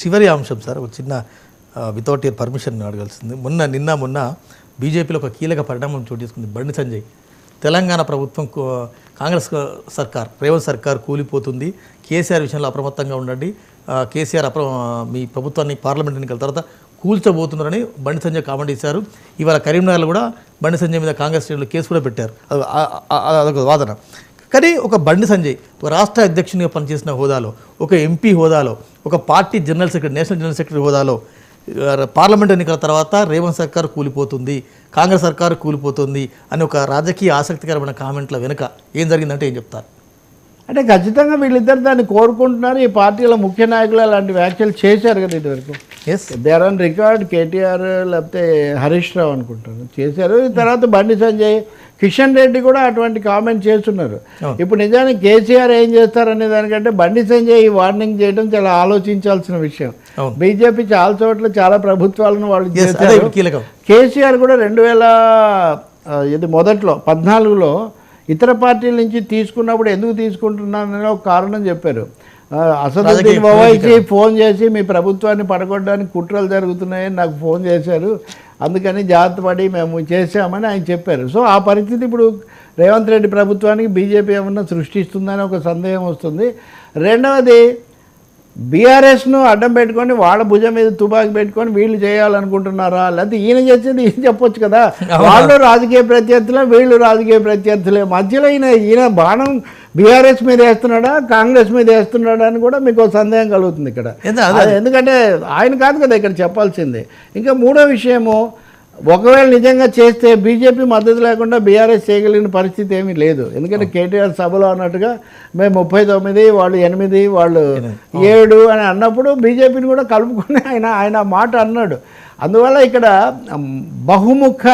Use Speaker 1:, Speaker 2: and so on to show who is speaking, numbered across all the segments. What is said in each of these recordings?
Speaker 1: చివరి అంశం సార్, ఒక చిన్న వితౌట్ యువర్ పర్మిషన్ అడగాల్సింది. నిన్న బీజేపీలో ఒక కీలక పరిణామం చోటు చేసుకుంది. బండి సంజయ్ తెలంగాణ ప్రభుత్వం కాంగ్రెస్ సర్కార్ రేవంత్ సర్కార్ కూలిపోతుంది, కేసీఆర్ విషయంలో అప్రమత్తంగా ఉండండి, కేసీఆర్ మీ ప్రభుత్వాన్ని పార్లమెంట్ ఎన్నికల తర్వాత కూల్చబోతున్నారని బండి సంజయ్ కామెంట్ చేశారు. ఇవాళ కరీంనగర్లో కూడా బండి సంజయ్ మీద కాంగ్రెస్ శ్రేణులు కేసు కూడా పెట్టారు. అదొక వాదన. కానీ ఒక బండి సంజయ్ ఒక రాష్ట్ర అధ్యక్షునిగా పనిచేసిన హోదాలో, ఒక ఎంపీ హోదాలో, ఒక party general secretary, national general secretary హోదాలో పార్లమెంట్ ఎన్నికల తర్వాత రేవంత్ సర్కార్ కూలిపోతుంది, కాంగ్రెస్ సర్కారు కూలిపోతుంది అని ఒక రాజకీయ ఆసక్తికరమైన కామెంట్ల వెనుక ఏం జరిగిందంటే ఏం చెప్తారు?
Speaker 2: అంటే ఖచ్చితంగా వీళ్ళిద్దరు దాన్ని కోరుకుంటున్నారు. ఈ పార్టీల ముఖ్య నాయకులు అలాంటి వ్యాఖ్యలు చేశారు కదా ఇదివరకు. They are on record. KTR లేకపోతే హరీష్ రావు అనుకుంటారు చేశారు. తర్వాత బండి సంజయ్, కిషన్ రెడ్డి కూడా అటువంటి కామెంట్ చేస్తున్నారు. ఇప్పుడు నిజానికి కేసీఆర్ ఏం చేస్తారనే దానికంటే బండి సంజయ్ ఈ వార్నింగ్ చేయడం చాలా ఆలోచించాల్సిన విషయం. బీజేపీ చాలా చోట్ల చాలా ప్రభుత్వాలను వాళ్ళు చేశారు. కేసీఆర్ కూడా 2014లో ఇతర పార్టీల నుంచి తీసుకున్నప్పుడు ఎందుకు తీసుకుంటున్నానని ఒక కారణం చెప్పారు. అసదుద్దీన్ ఓవైసీ ఫోన్ చేసి మీ ప్రభుత్వాన్ని పడగొట్టడానికి కుట్రలు జరుగుతున్నాయని నాకు ఫోన్ చేశారు, అందుకని జాగ్రత్త పడి మేము చేసామని ఆయన చెప్పారు. సో ఆ పరిస్థితి ఇప్పుడు రేవంత్ రెడ్డి ప్రభుత్వానికి బీజేపీ ఏమన్నా సృష్టిస్తుందని ఒక సందేహం వస్తుంది. రెండవది, బీఆర్ఎస్ను అడ్డం పెట్టుకొని వాళ్ళ భుజం మీద తుపాకి పెట్టుకొని వీళ్ళు చేయాలనుకుంటున్నారా, లేకపోతే ఈయన చేసేది ఈయన చెప్పొచ్చు కదా. వాళ్ళు రాజకీయ ప్రత్యర్థులే, వీళ్ళు రాజకీయ ప్రత్యర్థులే, మధ్యలో ఈయన బాణం బీఆర్ఎస్ మీద వేస్తున్నాడా కాంగ్రెస్ మీద వేస్తున్నాడా అని కూడా మీకు సందేహం కలుగుతుంది ఇక్కడ. ఎందుకంటే ఆయన కాదు కదా ఇక్కడ చెప్పాల్సింది. ఇంకా మూడో విషయము, ఒకవేళ నిజంగా చేస్తే బీజేపీ మద్దతు లేకుండా బీఆర్ఎస్ చేయగలిగిన పరిస్థితి ఏమీ లేదు. ఎందుకంటే కేటీఆర్ సభలో అన్నట్టుగా మేము 39, వాళ్ళు 8, వాళ్ళు 7 అని అన్నప్పుడు బీజేపీని కూడా కలుపుకొని ఆయన మాట అన్నాడు. అందువల్ల ఇక్కడ బహుముఖ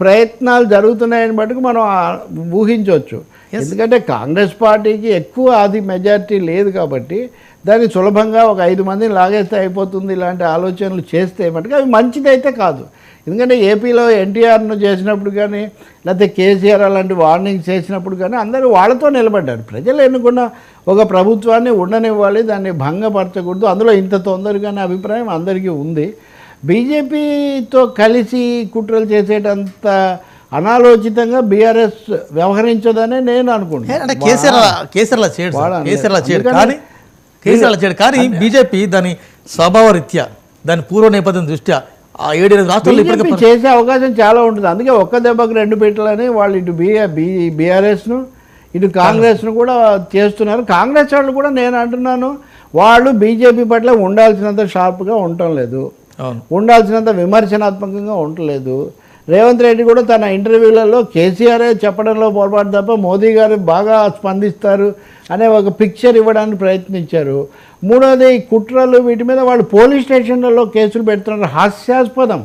Speaker 2: ప్రయత్నాలు జరుగుతున్నాయని బట్టి మనం ఊహించవచ్చు. ఎందుకంటే కాంగ్రెస్ పార్టీకి ఎక్కువ మెజారిటీ లేదు కాబట్టి దాన్ని సులభంగా ఒక 5 మందిని లాగేస్తే అయిపోతుంది ఇలాంటి ఆలోచనలు చేస్తే మటుకు అవి మంచిదైతే కాదు. ఎందుకంటే ఏపీలో ఎన్టీఆర్ను చేసినప్పుడు కానీ లేకపోతే కేసీఆర్ అలాంటి వార్నింగ్ చేసినప్పుడు కానీ అందరూ వాళ్ళతో నిలబడ్డారు. ప్రజలు ఎన్నుకున్న ఒక ప్రభుత్వాన్ని ఉండనివ్వాలి, దాన్ని భంగపరచకూడదు. అందులో ఇంత తొందరగానే అభిప్రాయం అందరికీ ఉంది. బీజేపీతో కలిసి కుట్రలు చేసేటంత అనాలోచితంగా బీఆర్ఎస్ వ్యవహరించదనే నేను అనుకుంటున్నాను.
Speaker 1: అంటే కేసీఆర్లా చేయడు కానీ బీజేపీ దాని స్వభావ రీత్యా, దాని పూర్వ నేపథ్యం దృష్ట్యా 7 రాష్ట్రాల్లో
Speaker 2: చేసే అవకాశం చాలా ఉంటుంది. అందుకే ఒక్క దెబ్బకు 2 పీటలని వాళ్ళు ఇటు బీఆర్ఎస్ను ఇటు కాంగ్రెస్ను కూడా చేస్తున్నారు. కాంగ్రెస్ వాళ్ళు కూడా నేను అంటున్నాను, వాళ్ళు బీజేపీ పట్ల ఉండాల్సినంత షార్ప్గా ఉండటం లేదు, ఉండాల్సినంత విమర్శనాత్మకంగా ఉండలేదు. రేవంత్ రెడ్డి కూడా తన ఇంటర్వ్యూలలో కేసీఆరే చెప్పడంలో పొరపాటు తప్ప మోదీ గారు బాగా స్పందిస్తారు అనే ఒక పిక్చర్ ఇవ్వడానికి ప్రయత్నించారు. మూడోది, కుట్రలు వీటి మీద వాళ్ళు పోలీస్ స్టేషన్లలో కేసులు పెడుతున్నారు, హాస్యాస్పదం.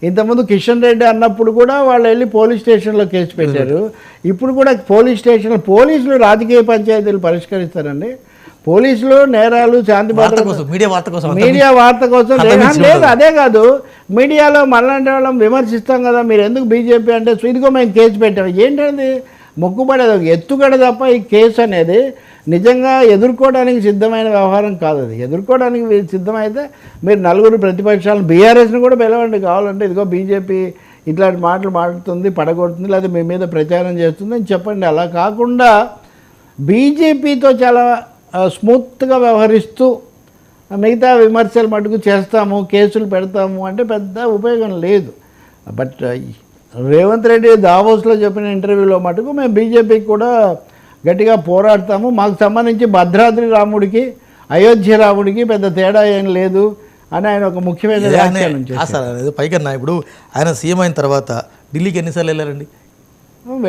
Speaker 2: ఇంతకుముందు కిషన్ రెడ్డి అన్నప్పుడు కూడా వాళ్ళు వెళ్ళి పోలీస్ స్టేషన్లో కేసు పెట్టారు. ఇప్పుడు కూడా పోలీసులు రాజకీయ పంచాయతీలు పరిష్కరిస్తారండి. పోలీసులు నేరాలు శాంతి మీడియా వార్త కోసం లేదు. అదే కాదు, మీడియాలో మనలాంటి వాళ్ళం విమర్శిస్తాం కదా, మీరు ఎందుకు బీజేపీ అంటే ఇదిగో మేము కేసు పెట్టాము. ఏంటండి మొక్కుబడేది, ఒక ఎత్తుగడ తప్ప ఈ కేసు అనేది నిజంగా ఎదుర్కోవడానికి సిద్ధమైన వ్యవహారం కాదు. అది ఎదుర్కోవడానికి సిద్ధమైతే మీరు 4 ప్రతిపక్షాలను బీఆర్ఎస్ని కూడా పిలవండి కావాలంటే, ఇదిగో బీజేపీ ఇట్లాంటి మాటలు మాట్లాడుతుంది, పడగొడుతుంది, లేదా మీ మీద ప్రచారం చేస్తుంది అని చెప్పండి. అలా కాకుండా బీజేపీతో చాలా స్మూత్గా వ్యవహరిస్తూ మిగతా విమర్శలు మటుకు చేస్తాము, కేసులు పెడతాము అంటే పెద్ద ఉపయోగం లేదు. బట్ రేవంత్ రెడ్డి దావోస్లో చెప్పిన ఇంటర్వ్యూలో మటుకు మేము బీజేపీకి కూడా గట్టిగా పోరాడతాము, మాకు సంబంధించి భద్రాద్రి రాముడికి అయోధ్య రాముడికి పెద్ద తేడా ఏం లేదు అని ఆయన ఒక ముఖ్యమైన వ్యాఖ్యానం చేశారు.
Speaker 1: పైకన్నా ఇప్పుడు ఆయన సీఎం అయిన తర్వాత ఢిల్లీకి ఎన్నిసార్లు వెళ్ళారండి?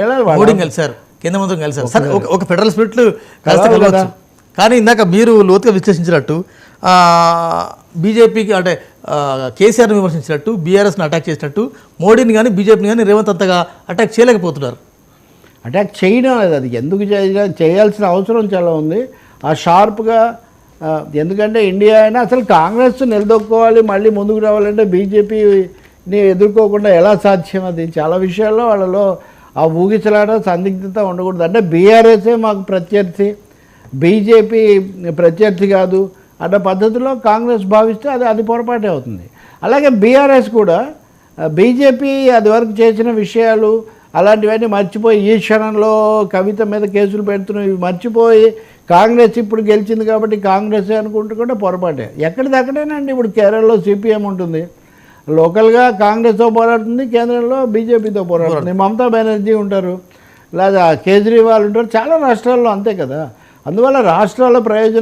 Speaker 2: వెళ్ళాలి,
Speaker 1: మోడీని కలిశారు, కేంద్ర మంత్రిని కలిశారు. సరే, ఒక ఫెడరల్ స్పిరిట్లు కలిసి, కానీ ఇందాక మీరు లోతుగా విశ్లేషించినట్టు బీజేపీకి అంటే కేసీఆర్ని విమర్శించినట్టు, బీఆర్ఎస్ని అటాక్ చేసినట్టు మోడీని కానీ బీజేపీని కానీ రేవంత్ అంతగా అటాక్ చేయలేకపోతున్నారు.
Speaker 2: అటాక్ చేయడం లేదు, అది ఎందుకు చేయాల్సిన అవసరం చాలా ఉంది. ఆ షార్ప్గా, ఎందుకంటే ఇండియా అయినా అసలు కాంగ్రెస్ నిలదొక్కోవాలి, మళ్ళీ ముందుకు రావాలంటే బీజేపీని ఎదుర్కోకుండా ఎలా సాధ్యం? అది చాలా విషయాల్లో వాళ్ళలో ఆ ఊగిసలాట సందిగ్ధత ఉండకూడదు. అంటే బీఆర్ఎస్ఏ మాకు ప్రత్యర్థి, బీజేపీ ప్రత్యర్థి కాదు అన్న పద్ధతిలో కాంగ్రెస్ భావిస్తే అది పొరపాటే అవుతుంది. అలాగే బీఆర్ఎస్ కూడా బీజేపీ అది వరకు చేసిన విషయాలు అలాంటివన్నీ మర్చిపోయి ఈ క్షణంలో కవిత మీద కేసులు పెడుతున్నాయి, ఇవి మర్చిపోయి కాంగ్రెస్ ఇప్పుడు గెలిచింది కాబట్టి కాంగ్రెస్ అనుకుంటూ కూడా పొరపాటే. ఎక్కడిదక్కడేనండి. ఇప్పుడు కేరళలో సిపిఎం ఉంటుంది, లోకల్గా కాంగ్రెస్తో పోరాడుతుంది, కేంద్రంలో బీజేపీతో పోరాడుతుంది. మమతా బెనర్జీ ఉంటారు, లేదా కేజ్రీవాల్ ఉంటారు, చాలా రాష్ట్రాల్లో అంతే కదా. అందువల్ల రాష్ట్రాల ప్రయోజనం